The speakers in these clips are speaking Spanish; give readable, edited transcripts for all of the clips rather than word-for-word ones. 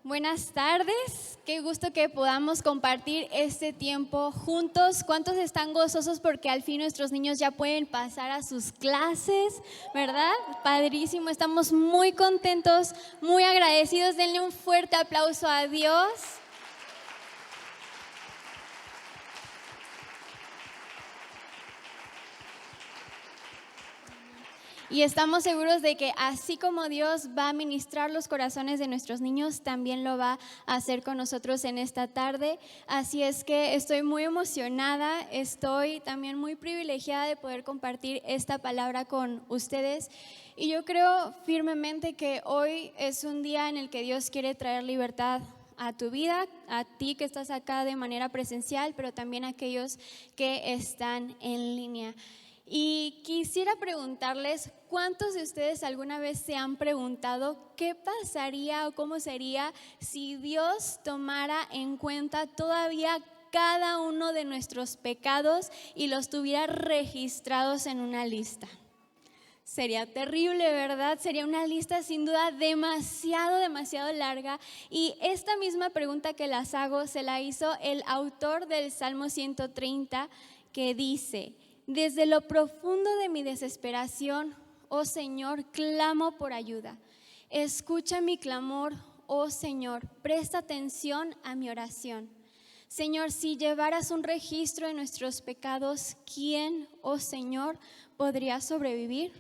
Buenas tardes, qué gusto que podamos compartir este tiempo juntos. ¿Cuántos están gozosos porque al fin nuestros niños ya pueden pasar a sus clases, verdad? Padrísimo, estamos muy contentos, muy agradecidos. Denle un fuerte aplauso a Dios. Y estamos seguros de que así como Dios va a ministrar los corazones de nuestros niños, también lo va a hacer con nosotros en esta tarde. Así es que estoy muy emocionada, estoy también muy privilegiada de poder compartir esta palabra con ustedes. Y yo creo firmemente que hoy es un día en el que Dios quiere traer libertad a tu vida, a ti que estás acá de manera presencial, pero también a aquellos que están en línea. Y quisiera preguntarles, ¿cuántos de ustedes alguna vez se han preguntado qué pasaría o cómo sería si Dios tomara en cuenta todavía cada uno de nuestros pecados y los tuviera registrados en una lista? Sería terrible, ¿verdad? Sería una lista sin duda demasiado larga. Y esta misma pregunta que las hago se la hizo el autor del Salmo 130, que dice: desde lo profundo de mi desesperación, oh Señor, clamo por ayuda. Escucha mi clamor, oh Señor, presta atención a mi oración. Señor, si llevaras un registro de nuestros pecados, ¿quién, oh Señor, podría sobrevivir?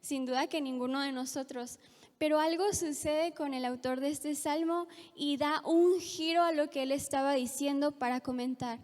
Sin duda que ninguno de nosotros. Pero algo sucede con el autor de este salmo y da un giro a lo que él estaba diciendo para comentar.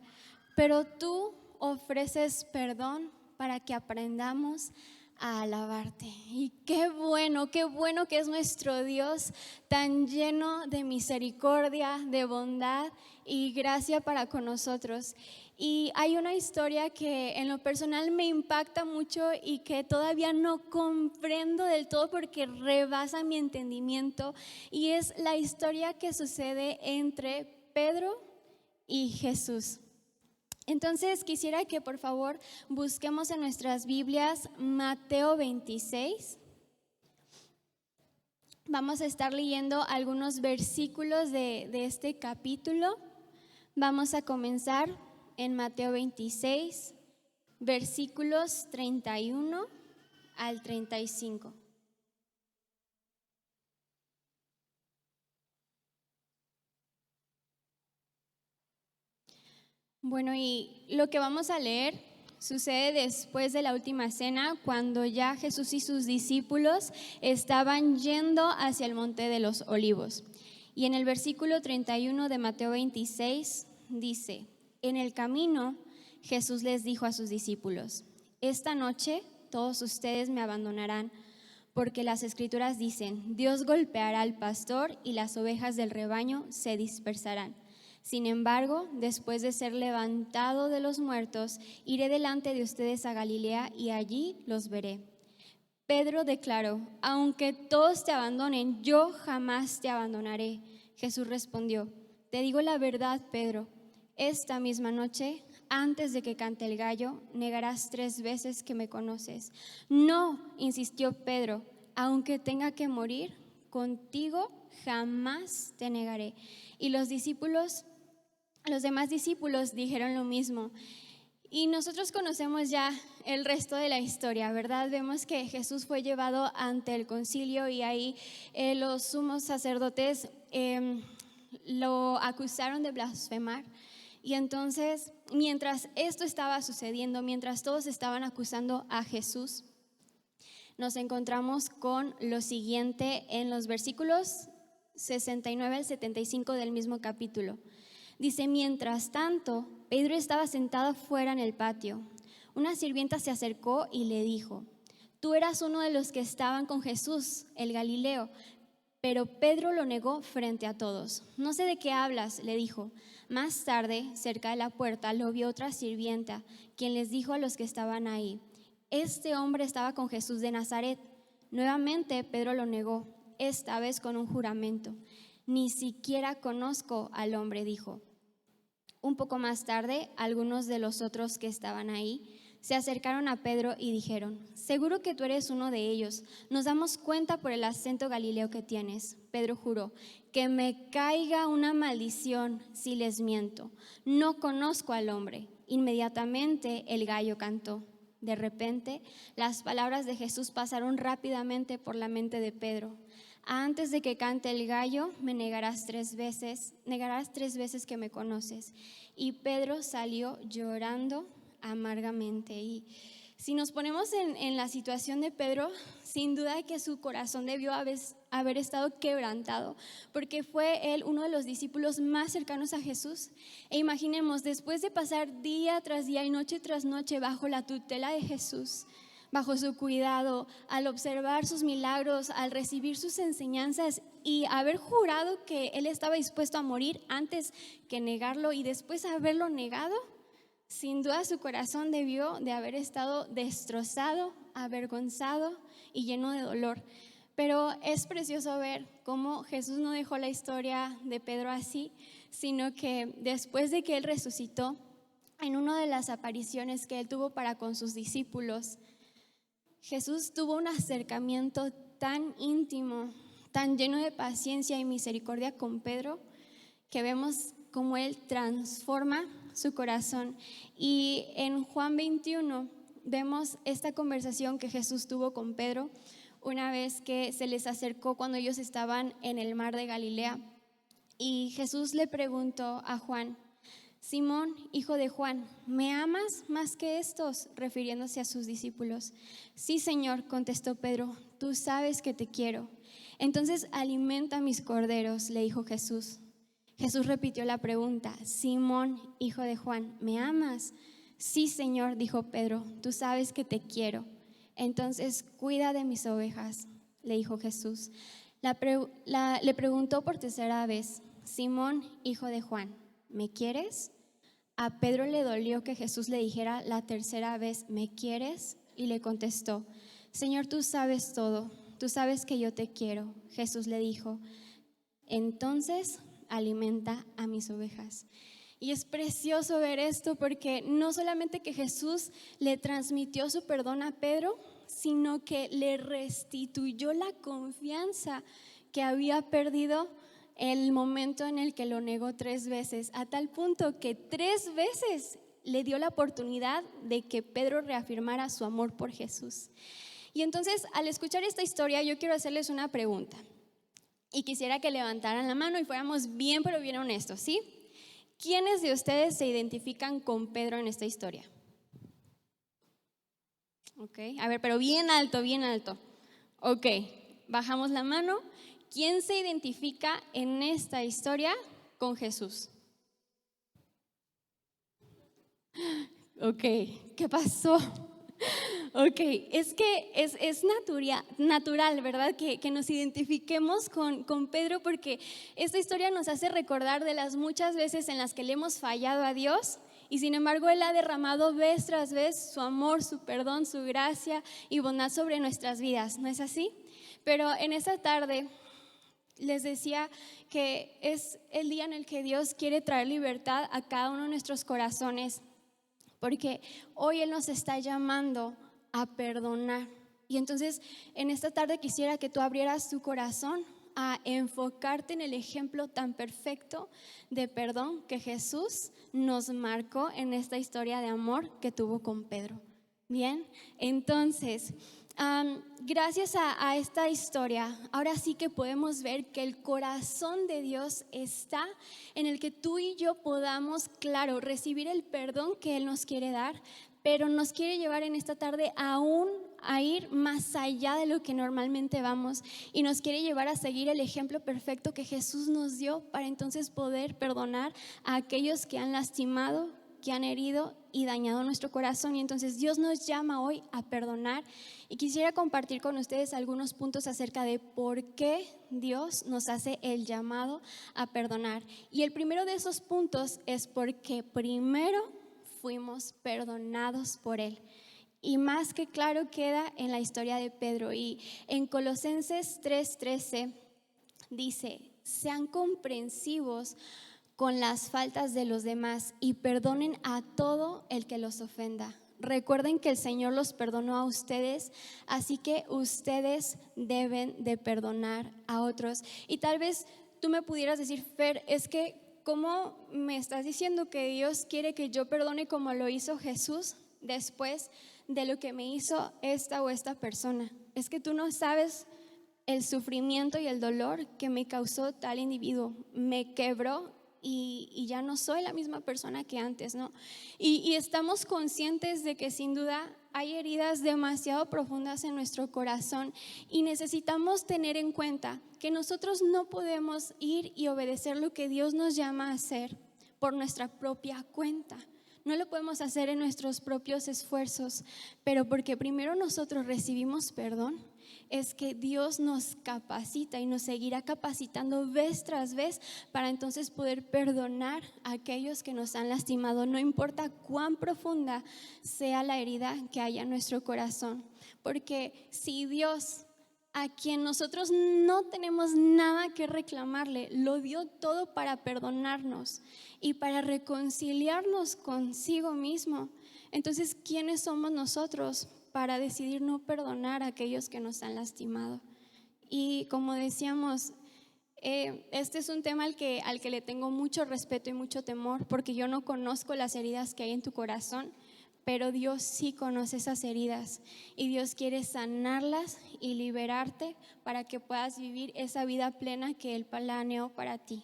Pero tú ofreces perdón para que aprendamos a alabarte. Y qué bueno que es nuestro Dios, tan lleno de misericordia, de bondad y gracia para con nosotros. Y hay una historia que en lo personal me impacta mucho y que todavía no comprendo del todo porque rebasa mi entendimiento, y es la historia que sucede entre Pedro y Jesús. Entonces quisiera que por favor busquemos en nuestras Biblias Mateo 26. Vamos a estar leyendo algunos versículos de este capítulo. Vamos a comenzar en Mateo 26, versículos 31 al 35. Bueno, y lo que vamos a leer sucede después de la última cena, cuando ya Jesús y sus discípulos estaban yendo hacia el Monte de los Olivos. Y en el versículo 31 de Mateo 26 dice: en el camino Jesús les dijo a sus discípulos: esta noche todos ustedes me abandonarán, porque las Escrituras dicen: Dios golpeará al pastor y las ovejas del rebaño se dispersarán. Sin embargo, después de ser levantado de los muertos, iré delante de ustedes a Galilea y allí los veré. Pedro declaró: aunque todos te abandonen, yo jamás te abandonaré. Jesús respondió: te digo la verdad, Pedro, esta misma noche, antes de que cante el gallo, negarás 3 veces que me conoces. No, insistió Pedro, aunque tenga que morir, contigo jamás te negaré. Y los demás discípulos dijeron lo mismo. Y nosotros conocemos ya el resto de la historia, ¿verdad? Vemos que Jesús fue llevado ante el concilio y ahí los sumos sacerdotes lo acusaron de blasfemar. Y entonces, mientras esto estaba sucediendo, mientras todos estaban acusando a Jesús, nos encontramos con lo siguiente en los versículos 69 al 75 del mismo capítulo. Dice: mientras tanto, Pedro estaba sentado fuera en el patio. Una sirvienta se acercó y le dijo: tú eras uno de los que estaban con Jesús, el Galileo. Pero Pedro lo negó frente a todos. No sé de qué hablas, le dijo. Más tarde, cerca de la puerta, lo vio otra sirvienta, quien les dijo a los que estaban ahí: este hombre estaba con Jesús de Nazaret. Nuevamente Pedro lo negó, esta vez con un juramento. Ni siquiera conozco al hombre, dijo. Un poco más tarde, algunos de los otros que estaban ahí Se acercaron a Pedro y dijeron: seguro que tú eres uno de ellos. Nos damos cuenta por el acento galileo que tienes. Pedro juró: que me caiga una maldición si les miento. No conozco al hombre. Inmediatamente el gallo cantó. De repente, las palabras de Jesús pasaron rápidamente por la mente de Pedro. Antes de que cante el gallo, me negarás 3 veces que me conoces. Y Pedro salió llorando amargamente. Y si nos ponemos en la situación de Pedro, sin duda que su corazón debió haber estado quebrantado, porque fue él uno de los discípulos más cercanos a Jesús. E imaginemos, después de pasar día tras día y noche tras noche bajo la tutela de Jesús, bajo su cuidado, al observar sus milagros, al recibir sus enseñanzas y haber jurado que él estaba dispuesto a morir antes que negarlo y después haberlo negado, sin duda su corazón debió de haber estado destrozado, avergonzado y lleno de dolor. Pero es precioso ver cómo Jesús no dejó la historia de Pedro así, sino que después de que él resucitó, en una de las apariciones que él tuvo para con sus discípulos, Jesús tuvo un acercamiento tan íntimo, tan lleno de paciencia y misericordia con Pedro, que vemos cómo él transforma su corazón. Y en Juan 21 vemos esta conversación que Jesús tuvo con Pedro una vez que se les acercó cuando ellos estaban en el mar de Galilea. Y Jesús le preguntó a Juan: Simón, hijo de Juan, ¿me amas más que estos? Refiriéndose a sus discípulos. Sí, Señor, contestó Pedro, tú sabes que te quiero. Entonces alimenta mis corderos, le dijo Jesús. Jesús repitió la pregunta: Simón, hijo de Juan, ¿me amas? Sí, Señor, dijo Pedro, tú sabes que te quiero. Entonces cuida de mis ovejas, le dijo Jesús. Le preguntó por tercera vez: Simón, hijo de Juan, ¿me quieres? A Pedro le dolió que Jesús le dijera la tercera vez: ¿me quieres? Y le contestó: Señor, tú sabes todo, tú sabes que yo te quiero. Jesús le dijo: entonces alimenta a mis ovejas. Y es precioso ver esto, porque no solamente que Jesús le transmitió su perdón a Pedro, sino que le restituyó la confianza que había perdido el momento en el que lo negó 3 veces, a tal punto que 3 veces le dio la oportunidad de que Pedro reafirmara su amor por Jesús. Y entonces, al escuchar esta historia, yo quiero hacerles una pregunta y quisiera que levantaran la mano y fuéramos bien, pero bien honestos, ¿sí? ¿Quiénes de ustedes se identifican con Pedro en esta historia? Ok, a ver, pero bien alto, bien alto. Ok, bajamos la mano. ¿Quién se identifica en esta historia con Jesús? Ok, ¿qué pasó? Ok, es que es natural, ¿verdad? Que nos identifiquemos con Pedro, porque esta historia nos hace recordar de las muchas veces en las que le hemos fallado a Dios, y sin embargo Él ha derramado vez tras vez su amor, su perdón, su gracia y bondad sobre nuestras vidas, ¿no es así? Pero en esta tarde les decía que es el día en el que Dios quiere traer libertad a cada uno de nuestros corazones, porque hoy Él nos está llamando a perdonar. Y entonces en esta tarde quisiera que tú abrieras tu corazón a enfocarte en el ejemplo tan perfecto de perdón que Jesús nos marcó en esta historia de amor que tuvo con Pedro. Bien, entonces gracias a esta historia, ahora sí que podemos ver que el corazón de Dios está en el que tú y yo podamos, claro, recibir el perdón que Él nos quiere dar, pero nos quiere llevar en esta tarde aún a ir más allá de lo que normalmente vamos, y nos quiere llevar a seguir el ejemplo perfecto que Jesús nos dio para entonces poder perdonar a aquellos que han lastimado, que han herido y dañado nuestro corazón. Y entonces Dios nos llama hoy a perdonar, y quisiera compartir con ustedes algunos puntos acerca de por qué Dios nos hace el llamado a perdonar. Y el primero de esos puntos es porque primero fuimos perdonados por Él. Y más que claro queda en la historia de Pedro. Y en Colosenses 3:13 dice: sean comprensivos con las faltas de los demás y perdonen a todo el que los ofenda. Recuerden que el Señor los perdonó a ustedes, así que ustedes deben de perdonar a otros. Y tal vez tú me pudieras decir, Fer, es que ¿cómo me estás diciendo que Dios quiere que yo perdone como lo hizo Jesús después de lo que me hizo esta o esta persona? Es que tú no sabes el sufrimiento y el dolor que me causó tal individuo. Me quebró y ya no soy la misma persona que antes, ¿no? Y estamos conscientes de que sin duda hay heridas demasiado profundas en nuestro corazón y necesitamos tener en cuenta que nosotros no podemos ir y obedecer lo que Dios nos llama a hacer por nuestra propia cuenta. No lo podemos hacer en nuestros propios esfuerzos, pero porque primero nosotros recibimos perdón, es que Dios nos capacita y nos seguirá capacitando vez tras vez para entonces poder perdonar a aquellos que nos han lastimado, no importa cuán profunda sea la herida que haya en nuestro corazón. Porque si Dios, a quien nosotros no tenemos nada que reclamarle, lo dio todo para perdonarnos y para reconciliarnos consigo mismo, entonces ¿quiénes somos nosotros para decidir no perdonar a aquellos que nos han lastimado? Y como decíamos, este es un tema al que le tengo mucho respeto y mucho temor, porque yo no conozco las heridas que hay en tu corazón, pero Dios sí conoce esas heridas y Dios quiere sanarlas y liberarte para que puedas vivir esa vida plena que Él planeó para ti.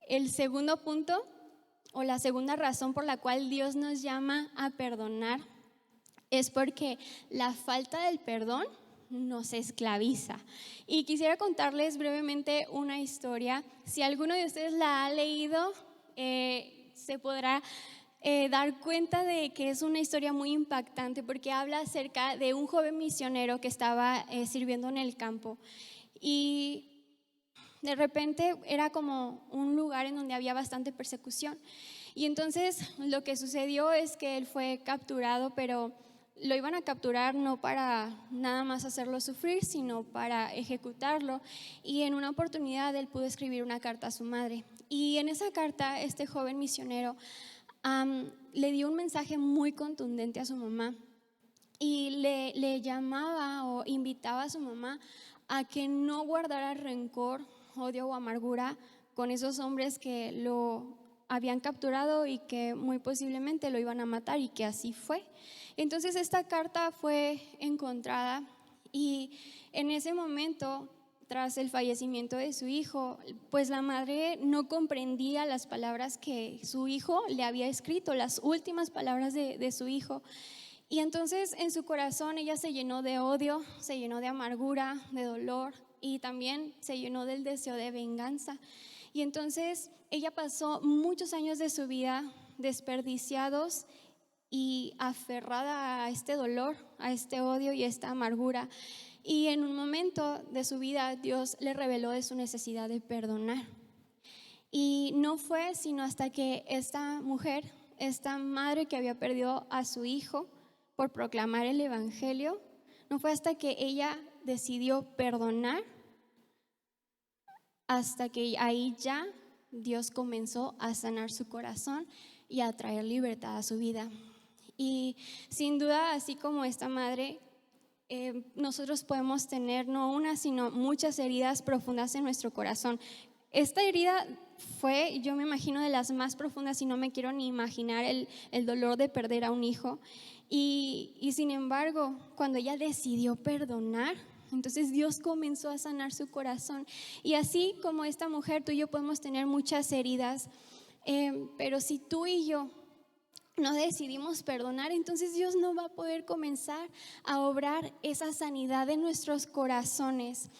El segundo punto, o la segunda razón por la cual Dios nos llama a perdonar, es porque la falta del perdón nos esclaviza. Y quisiera contarles brevemente una historia. Si alguno de ustedes la ha leído, se podrá dar cuenta de que es una historia muy impactante, porque habla acerca de un joven misionero que estaba sirviendo en el campo. Y de repente era como un lugar en donde había bastante persecución. Y entonces lo que sucedió es que él fue capturado, pero lo iban a capturar no para nada más hacerlo sufrir, sino para ejecutarlo. Y en una oportunidad él pudo escribir una carta a su madre. Y en esa carta este joven misionero le dio un mensaje muy contundente a su mamá. Y le llamaba o invitaba a su mamá a que no guardara rencor, odio o amargura con esos hombres que lo habían capturado y que muy posiblemente lo iban a matar, y que así fue. Entonces esta carta fue encontrada y en ese momento, tras el fallecimiento de su hijo, pues la madre no comprendía las palabras que su hijo le había escrito, las últimas palabras de su hijo. Y entonces en su corazón ella se llenó de odio, se llenó de amargura, de dolor, y también se llenó del deseo de venganza. Y entonces ella pasó muchos años de su vida desperdiciados y aferrada a este dolor, a este odio y a esta amargura. Y en un momento de su vida Dios le reveló de su necesidad de perdonar. Y no fue sino hasta que esta mujer, esta madre que había perdido a su hijo por proclamar el evangelio, no fue hasta que ella decidió perdonar, hasta que ahí ya Dios comenzó a sanar su corazón y a traer libertad a su vida. Y sin duda, así como esta madre, nosotros podemos tener no una, sino muchas heridas profundas en nuestro corazón. Esta herida fue, yo me imagino, de las más profundas, y no me quiero ni imaginar el dolor de perder a un hijo. Y sin embargo, cuando ella decidió perdonar, entonces Dios comenzó a sanar su corazón. Y así como esta mujer, tú y yo podemos tener muchas heridas, pero si tú y yo no decidimos perdonar, entonces Dios no va a poder comenzar a obrar esa sanidad en nuestros corazones.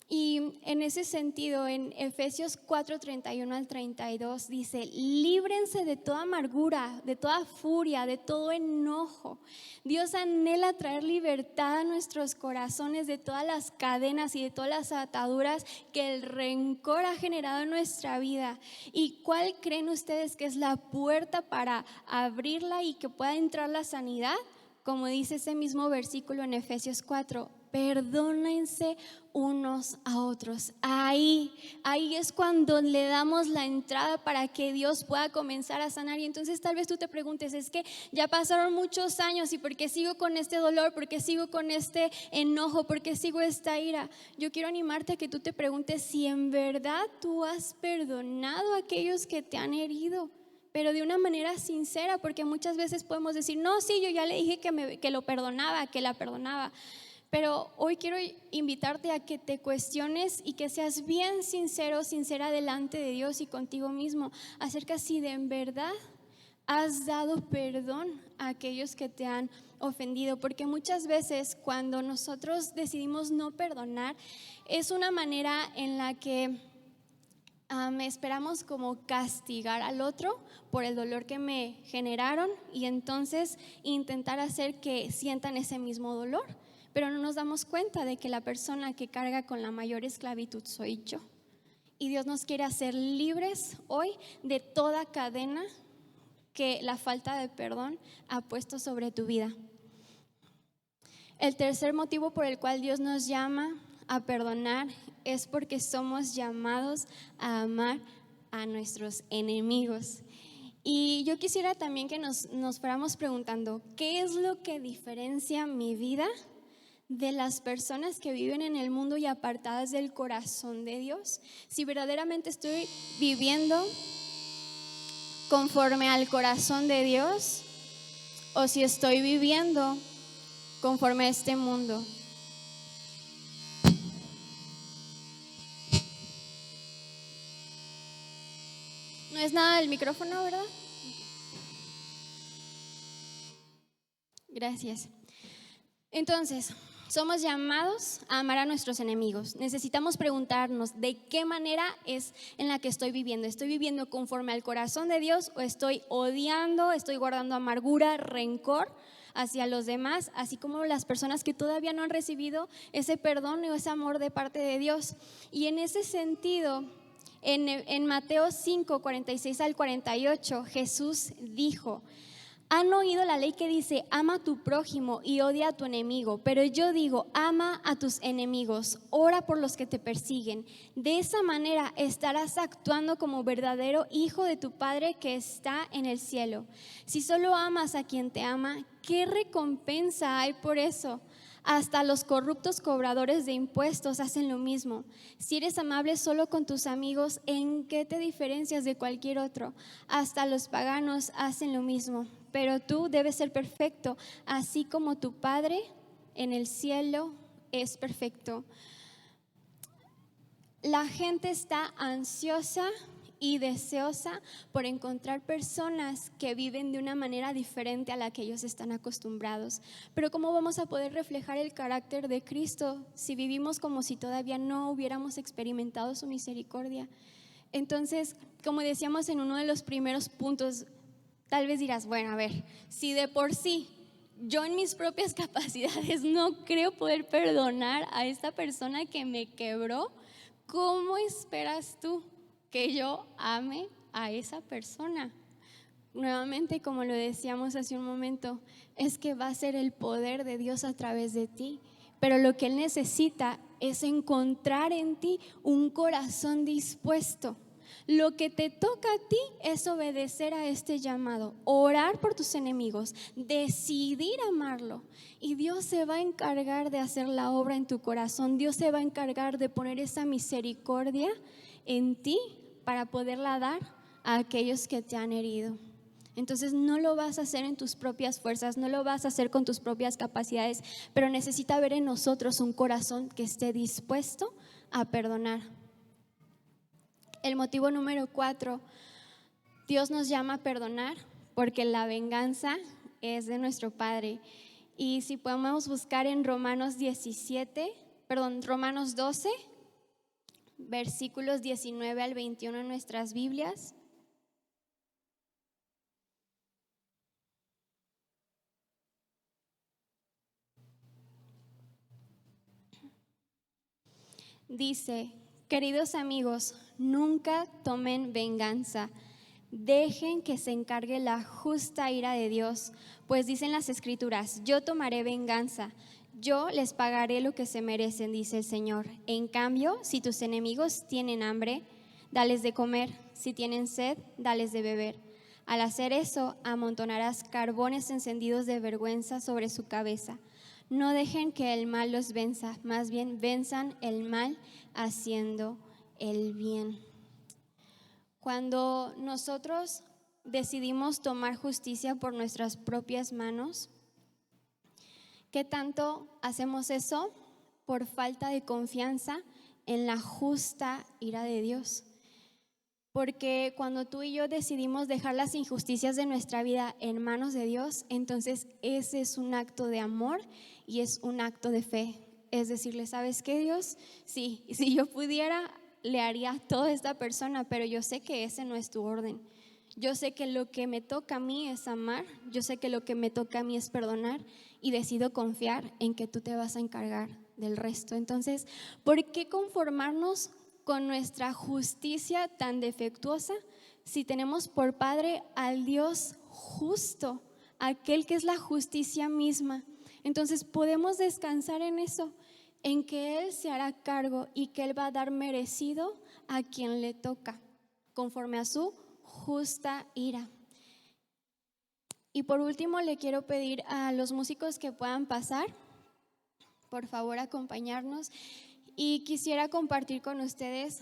Y en ese sentido, en Efesios 4:31 al 32 dice: líbrense de toda amargura, de toda furia, de todo enojo. Dios anhela traer libertad a nuestros corazones de todas las cadenas y de todas las ataduras que el rencor ha generado en nuestra vida. ¿Y cuál creen ustedes que es la puerta para abrirla y que pueda entrar la sanidad? Como dice ese mismo versículo en Efesios 4, perdónense unos a otros. Ahí es cuando le damos la entrada para que Dios pueda comenzar a sanar. Y entonces tal vez tú te preguntes, es que ya pasaron muchos años y ¿por qué sigo con este dolor? ¿Por qué sigo con este enojo? ¿Por qué sigo esta ira? Yo quiero animarte a que tú te preguntes si en verdad tú has perdonado a aquellos que te han herido, pero de una manera sincera, porque muchas veces podemos decir, no, sí, yo ya le dije que lo perdonaba, que la perdonaba. Pero hoy quiero invitarte a que te cuestiones y que seas bien sincero, sincera delante de Dios y contigo mismo acerca si de en verdad has dado perdón a aquellos que te han ofendido, porque muchas veces cuando nosotros decidimos no perdonar es una manera en la que esperamos como castigar al otro por el dolor que me generaron y entonces intentar hacer que sientan ese mismo dolor. Pero no nos damos cuenta de que la persona que carga con la mayor esclavitud soy yo. Y Dios nos quiere hacer libres hoy de toda cadena que la falta de perdón ha puesto sobre tu vida. El tercer motivo por el cual Dios nos llama a perdonar es porque somos llamados a amar a nuestros enemigos. Y yo quisiera también que nos fuéramos preguntando, ¿qué es lo que diferencia mi vida de las personas que viven en el mundo y apartadas del corazón de Dios? Si verdaderamente estoy viviendo conforme al corazón de Dios o si estoy viviendo conforme a este mundo. No es nada del micrófono, ¿verdad? Gracias. Entonces, somos llamados a amar a nuestros enemigos. Necesitamos preguntarnos de qué manera es en la que estoy viviendo. ¿Estoy viviendo conforme al corazón de Dios o estoy odiando, estoy guardando amargura, rencor hacia los demás, así como las personas que todavía no han recibido ese perdón o ese amor de parte de Dios? Y en ese sentido, en Mateo 5, 46 al 48, Jesús dijo: han oído la ley que dice, ama a tu prójimo y odia a tu enemigo, pero yo digo, ama a tus enemigos, ora por los que te persiguen. De esa manera estarás actuando como verdadero hijo de tu Padre que está en el cielo. Si solo amas a quien te ama, ¿qué recompensa hay por eso? Hasta los corruptos cobradores de impuestos hacen lo mismo. Si eres amable solo con tus amigos, ¿en qué te diferencias de cualquier otro? Hasta los paganos hacen lo mismo. Pero tú debes ser perfecto, así como tu Padre en el cielo es perfecto. La gente está ansiosa y deseosa por encontrar personas que viven de una manera diferente a la que ellos están acostumbrados. Pero ¿cómo vamos a poder reflejar el carácter de Cristo si vivimos como si todavía no hubiéramos experimentado su misericordia? Entonces, como decíamos en uno de los primeros puntos, tal vez dirás, bueno, a ver, si de por sí yo en mis propias capacidades no creo poder perdonar a esta persona que me quebró, ¿cómo esperas tú que yo ame a esa persona? Nuevamente, como lo decíamos hace un momento, es que va a ser el poder de Dios a través de ti, pero lo que Él necesita es encontrar en ti un corazón dispuesto. Lo que te toca a ti es obedecer a este llamado, orar por tus enemigos, decidir amarlo, y Dios se va a encargar de hacer la obra en tu corazón. Dios se va a encargar de poner esa misericordia en ti para poderla dar a aquellos que te han herido. Entonces no lo vas a hacer en tus propias fuerzas, no lo vas a hacer con tus propias capacidades, pero necesita haber en nosotros un corazón que esté dispuesto a perdonar. El motivo número 4, Dios nos llama a perdonar porque la venganza es de nuestro Padre. Y si podemos buscar en Romanos 12, versículos 19 al 21 en nuestras Biblias. Dice: queridos amigos, nunca tomen venganza, dejen que se encargue la justa ira de Dios, pues dicen las Escrituras, yo tomaré venganza, Yo les pagaré lo que se merecen, dice el Señor. En cambio, si tus enemigos tienen hambre, dales de comer. Si tienen sed, dales de beber. Al hacer eso, amontonarás carbones encendidos de vergüenza sobre su cabeza. No dejen que el mal los venza, más bien venzan el mal haciendo el bien. Cuando nosotros decidimos tomar justicia por nuestras propias manos, ¿qué tanto hacemos eso? Por falta de confianza en la justa ira de Dios. Porque cuando tú y yo decidimos dejar las injusticias de nuestra vida en manos de Dios, entonces ese es un acto de amor y es un acto de fe. Es decirle, ¿sabes qué, Dios? Sí, si yo pudiera, le haría todo a esta persona, pero yo sé que ese no es tu orden. Yo sé que lo que me toca a mí es amar, yo sé que lo que me toca a mí es perdonar y decido confiar en que tú te vas a encargar del resto. Entonces, ¿por qué conformarnos con nuestra justicia tan defectuosa si tenemos por Padre al Dios justo, aquel que es la justicia misma? Entonces podemos descansar en eso, en que Él se hará cargo y que Él va a dar merecido a quien le toca, conforme a su justa ira. Y por último le quiero pedir a los músicos que puedan pasar, por favor acompañarnos, y quisiera compartir con ustedes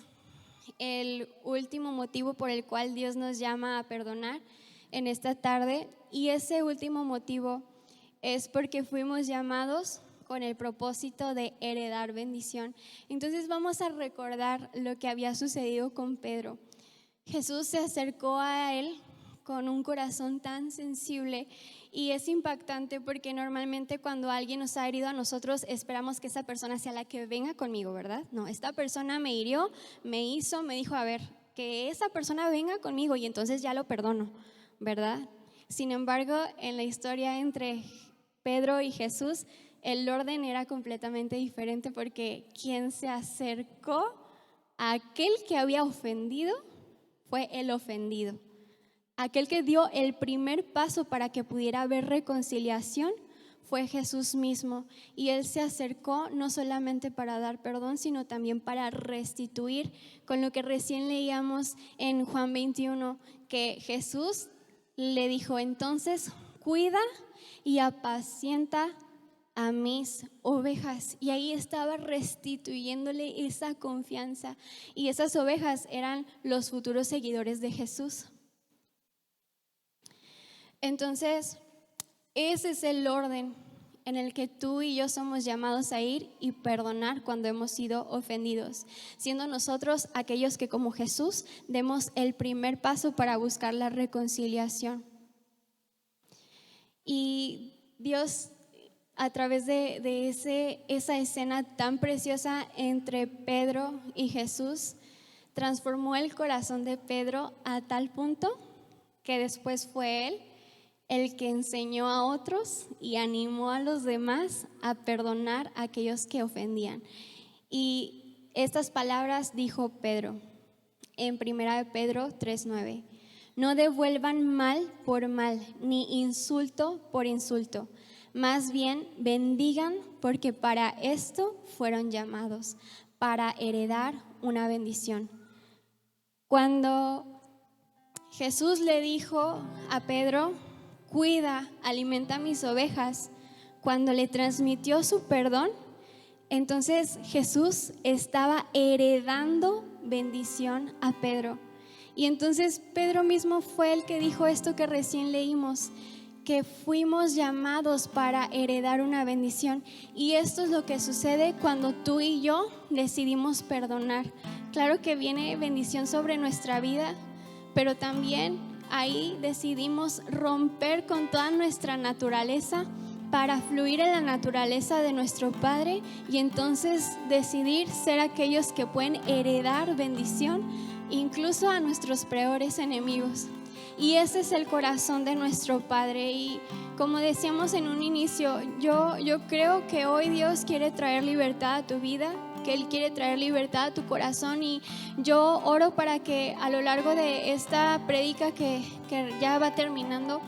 el último motivo por el cual Dios nos llama a perdonar en esta tarde, y ese último motivo es porque fuimos llamados con el propósito de heredar bendición. Entonces vamos a recordar lo que había sucedido con Pedro. Jesús se acercó a él con un corazón tan sensible y es impactante porque normalmente cuando alguien nos ha herido a nosotros esperamos que esa persona sea la que venga conmigo, ¿verdad? No, esta persona me hirió, me hizo, me dijo, a ver, que esa persona venga conmigo y entonces ya lo perdono, ¿verdad? Sin embargo, en la historia entre Pedro y Jesús, el orden era completamente diferente porque quien se acercó a aquel que había ofendido fue el ofendido. Aquel que dio el primer paso para que pudiera haber reconciliación fue Jesús mismo, y Él se acercó no solamente para dar perdón, sino también para restituir, con lo que recién leíamos en Juan 21, que Jesús le dijo, entonces cuida y apacienta a mis ovejas, y ahí estaba restituyéndole esa confianza, y esas ovejas eran los futuros seguidores de Jesús. Entonces, ese es el orden en el que tú y yo somos llamados a ir y perdonar cuando hemos sido ofendidos, siendo nosotros aquellos que como Jesús demos el primer paso para buscar la reconciliación. Y Dios, a través de esa escena tan preciosa entre Pedro y Jesús, transformó el corazón de Pedro a tal punto que después fue él el que enseñó a otros y animó a los demás a perdonar a aquellos que ofendían. Y estas palabras dijo Pedro en 1 Pedro 3:9: no devuelvan mal por mal, ni insulto por insulto, más bien bendigan, porque para esto fueron llamados, para heredar una bendición. Cuando Jesús le dijo a Pedro, cuida, alimenta mis ovejas, cuando le transmitió su perdón, entonces Jesús estaba heredando bendición a Pedro. Y entonces Pedro mismo fue el que dijo esto que recién leímos, que fuimos llamados para heredar una bendición. Y esto es lo que sucede cuando tú y yo decidimos perdonar. Claro que viene bendición sobre nuestra vida, pero también ahí decidimos romper con toda nuestra naturaleza para fluir en la naturaleza de nuestro Padre, y entonces decidir ser aquellos que pueden heredar bendición incluso a nuestros peores enemigos. Y ese es el corazón de nuestro Padre. Y como decíamos en un inicio, yo creo que hoy Dios quiere traer libertad a tu vida, que Él quiere traer libertad a tu corazón, y yo oro para que a lo largo de esta prédica que ya va terminando,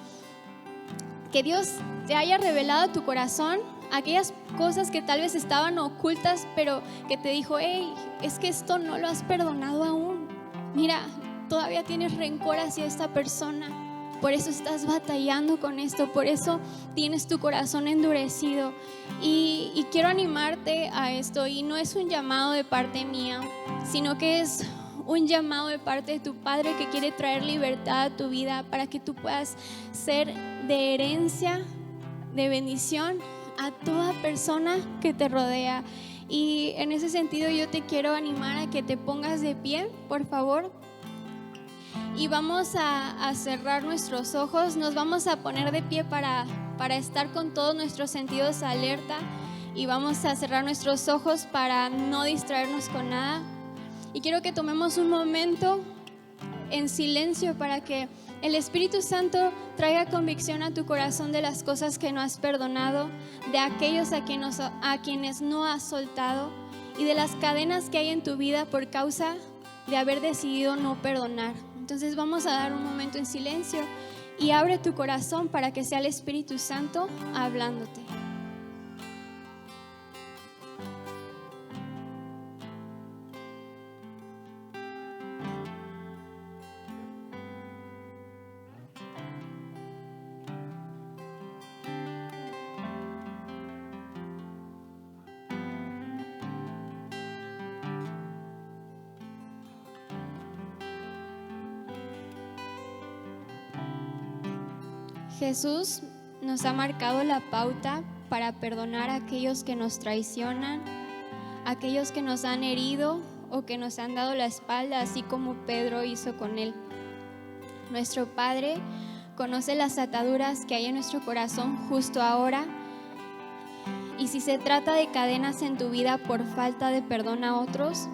que Dios te haya revelado a tu corazón aquellas cosas que tal vez estaban ocultas, pero que te dijo: hey, es que esto no lo has perdonado aún. Mira, todavía tienes rencor hacia esta persona. Por eso estás batallando con esto, por eso tienes tu corazón endurecido. Y quiero animarte a esto, y no es un llamado de parte mía, sino que es un llamado de parte de tu Padre, que quiere traer libertad a tu vida para que tú puedas ser de herencia, de bendición a toda persona que te rodea. Y en ese sentido yo te quiero animar a que te pongas de pie, por favor. Y vamos a cerrar nuestros ojos, nos vamos a poner de pie para estar con todos nuestros sentidos alerta, y vamos a cerrar nuestros ojos para no distraernos con nada. Y quiero que tomemos un momento en silencio para que el Espíritu Santo traiga convicción a tu corazón de las cosas que no has perdonado, de aquellos a quienes no has soltado, y de las cadenas que hay en tu vida por causa de haber decidido no perdonar. Entonces vamos a dar un momento en silencio y abre tu corazón para que sea el Espíritu Santo hablándote. Jesús nos ha marcado la pauta para perdonar a aquellos que nos traicionan, aquellos que nos han herido o que nos han dado la espalda, así como Pedro hizo con él. Nuestro Padre conoce las ataduras que hay en nuestro corazón justo ahora, y si se trata de cadenas en tu vida por falta de perdón a otros,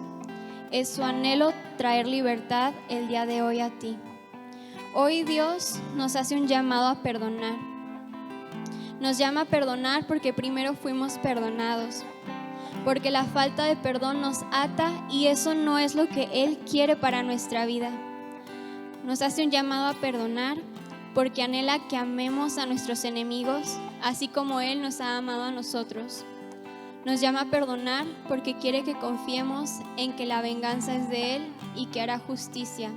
es su anhelo traer libertad el día de hoy a ti. Hoy Dios nos hace un llamado a perdonar. Nos llama a perdonar porque primero fuimos perdonados, porque la falta de perdón nos ata, y eso no es lo que Él quiere para nuestra vida. Nos hace un llamado a perdonar porque anhela que amemos a nuestros enemigos, así como Él nos ha amado a nosotros. Nos llama a perdonar porque quiere que confiemos en que la venganza es de Él y que hará justicia.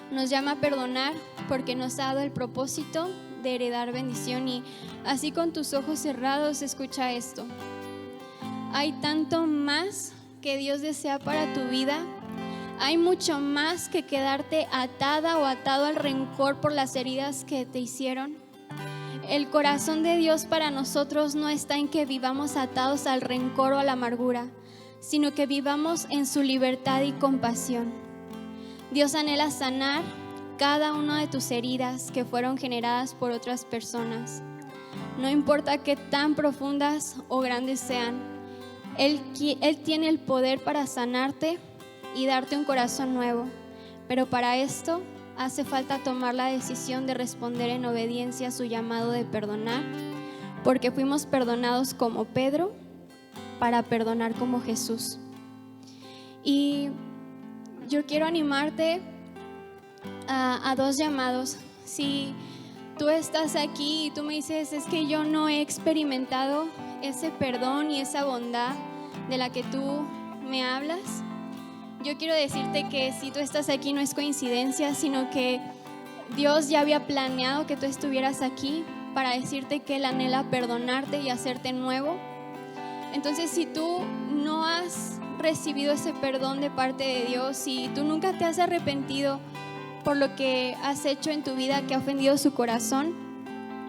Nos llama a perdonar porque nos ha dado el propósito de heredar bendición. Y así, con tus ojos cerrados, escucha esto. Hay tanto más que Dios desea para tu vida. Hay mucho más que quedarte atada o atado al rencor por las heridas que te hicieron. El corazón de Dios para nosotros no está en que vivamos atados al rencor o a la amargura, sino que vivamos en su libertad y compasión. Dios anhela sanar cada una de tus heridas que fueron generadas por otras personas. No importa qué tan profundas o grandes sean, Él tiene el poder para sanarte y darte un corazón nuevo. Pero para esto hace falta tomar la decisión de responder en obediencia a su llamado de perdonar, porque fuimos perdonados como Pedro para perdonar como Jesús. Y yo quiero animarte a dos llamados. Si tú estás aquí y tú me dices: es que yo no he experimentado ese perdón y esa bondad de la que tú me hablas, yo quiero decirte que si tú estás aquí no es coincidencia, sino que Dios ya había planeado que tú estuvieras aquí para decirte que Él anhela perdonarte y hacerte nuevo. Entonces, si tú no has recibido ese perdón de parte de Dios, si tú nunca te has arrepentido por lo que has hecho en tu vida que ha ofendido su corazón,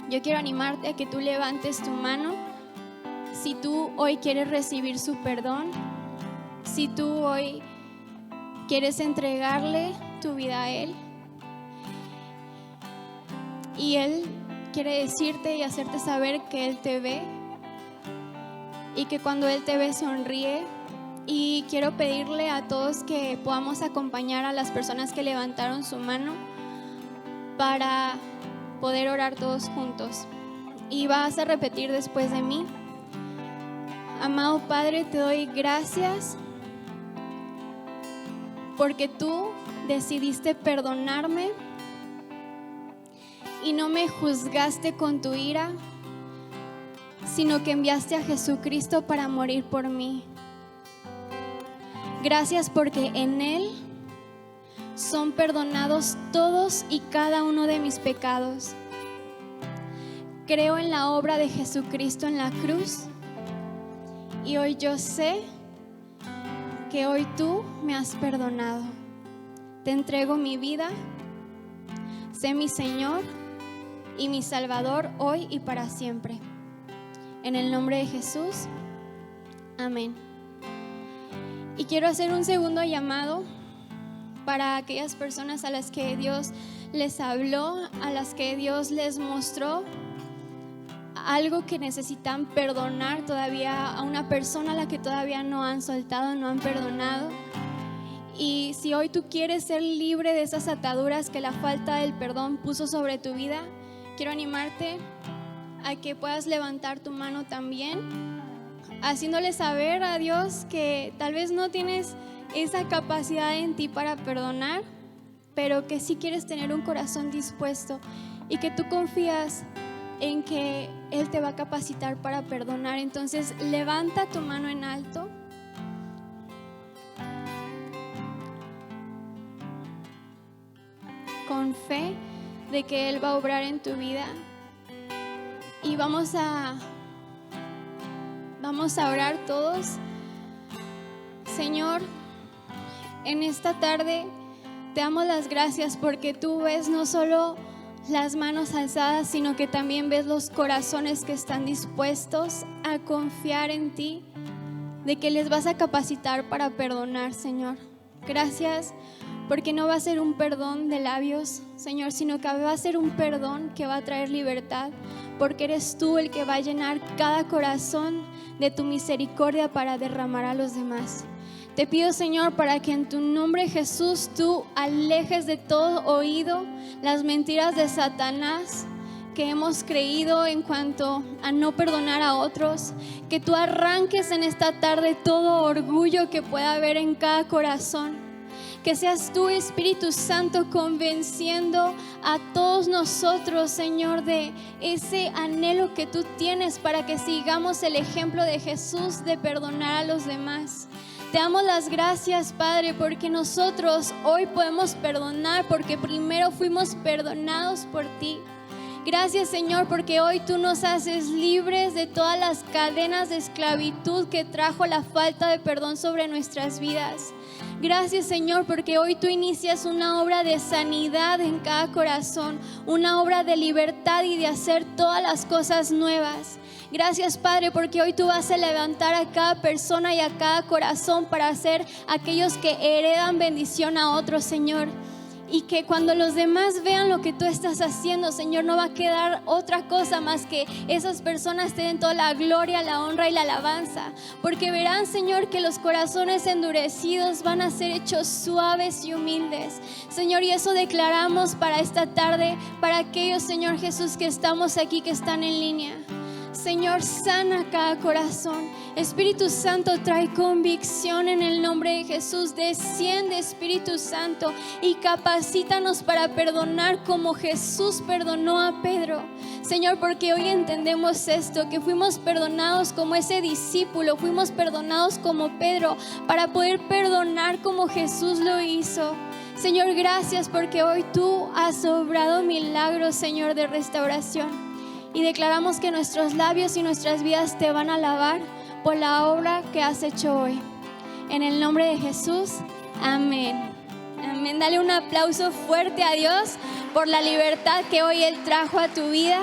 yo quiero animarte a que tú levantes tu mano. Si tú hoy quieres recibir su perdón, si tú hoy quieres entregarle tu vida a Él, y Él quiere decirte y hacerte saber que Él te ve, y que cuando Él te ve sonríe. Y quiero pedirle a todos que podamos acompañar a las personas que levantaron su mano para poder orar todos juntos. Y vas a repetir después de mí: amado Padre, te doy gracias porque tú decidiste perdonarme y no me juzgaste con tu ira, sino que enviaste a Jesucristo para morir por mí. Gracias porque en Él son perdonados todos y cada uno de mis pecados. Creo en la obra de Jesucristo en la cruz y hoy yo sé que hoy tú me has perdonado. Te entrego mi vida, sé mi Señor y mi Salvador hoy y para siempre. En el nombre de Jesús, amén. Y quiero hacer un segundo llamado para aquellas personas a las que Dios les habló, a las que Dios les mostró algo que necesitan perdonar todavía, a una persona a la que todavía no han soltado, no han perdonado. Y si hoy tú quieres ser libre de esas ataduras que la falta del perdón puso sobre tu vida, quiero animarte a que puedas levantar tu mano también, haciéndole saber a Dios que tal vez no tienes esa capacidad en ti para perdonar, pero que sí quieres tener un corazón dispuesto y que tú confías en que Él te va a capacitar para perdonar. Entonces levanta tu mano en alto. Con fe de que Él va a obrar en tu vida. Y vamos a orar todos. Señor, en esta tarde te damos las gracias porque tú ves no solo las manos alzadas, sino que también ves los corazones que están dispuestos a confiar en ti, de que les vas a capacitar para perdonar, Señor. Gracias porque no va a ser un perdón de labios, Señor, sino que va a ser un perdón que va a traer libertad, porque eres tú el que va a llenar cada corazón de tu misericordia para derramar a los demás. Te pido, Señor, para que en tu nombre, Jesús, tú alejes de todo oído las mentiras de Satanás que hemos creído en cuanto a no perdonar a otros, que tú arranques en esta tarde todo orgullo que pueda haber en cada corazón. Que seas tú, Espíritu Santo, convenciendo a todos nosotros, Señor, de ese anhelo que tú tienes para que sigamos el ejemplo de Jesús de perdonar a los demás. Te damos las gracias, Padre, porque nosotros hoy podemos perdonar, porque primero fuimos perdonados por ti. Gracias, Señor, porque hoy tú nos haces libres de todas las cadenas de esclavitud que trajo la falta de perdón sobre nuestras vidas. Gracias, Señor, porque hoy tú inicias una obra de sanidad en cada corazón, una obra de libertad y de hacer todas las cosas nuevas. Gracias, Padre, porque hoy tú vas a levantar a cada persona y a cada corazón para ser aquellos que heredan bendición a otros, Señor. Y que cuando los demás vean lo que tú estás haciendo, Señor, no va a quedar otra cosa más que esas personas te den toda la gloria, la honra y la alabanza. Porque verán, Señor, que los corazones endurecidos van a ser hechos suaves y humildes. Señor, y eso declaramos para esta tarde, para aquellos, Señor Jesús, que estamos aquí, que están en línea. Señor, sana cada corazón. Espíritu Santo, trae convicción en el nombre de Jesús. Desciende, Espíritu Santo, y capacítanos para perdonar como Jesús perdonó a Pedro. Señor, porque hoy entendemos esto, que fuimos perdonados como ese discípulo, fuimos perdonados como Pedro, para poder perdonar como Jesús lo hizo. Señor, gracias porque hoy tú has obrado milagros, Señor, de restauración. Y declaramos que nuestros labios y nuestras vidas te van a alabar por la obra que has hecho hoy. En el nombre de Jesús, amén. Amén. Dale un aplauso fuerte a Dios por la libertad que hoy Él trajo a tu vida.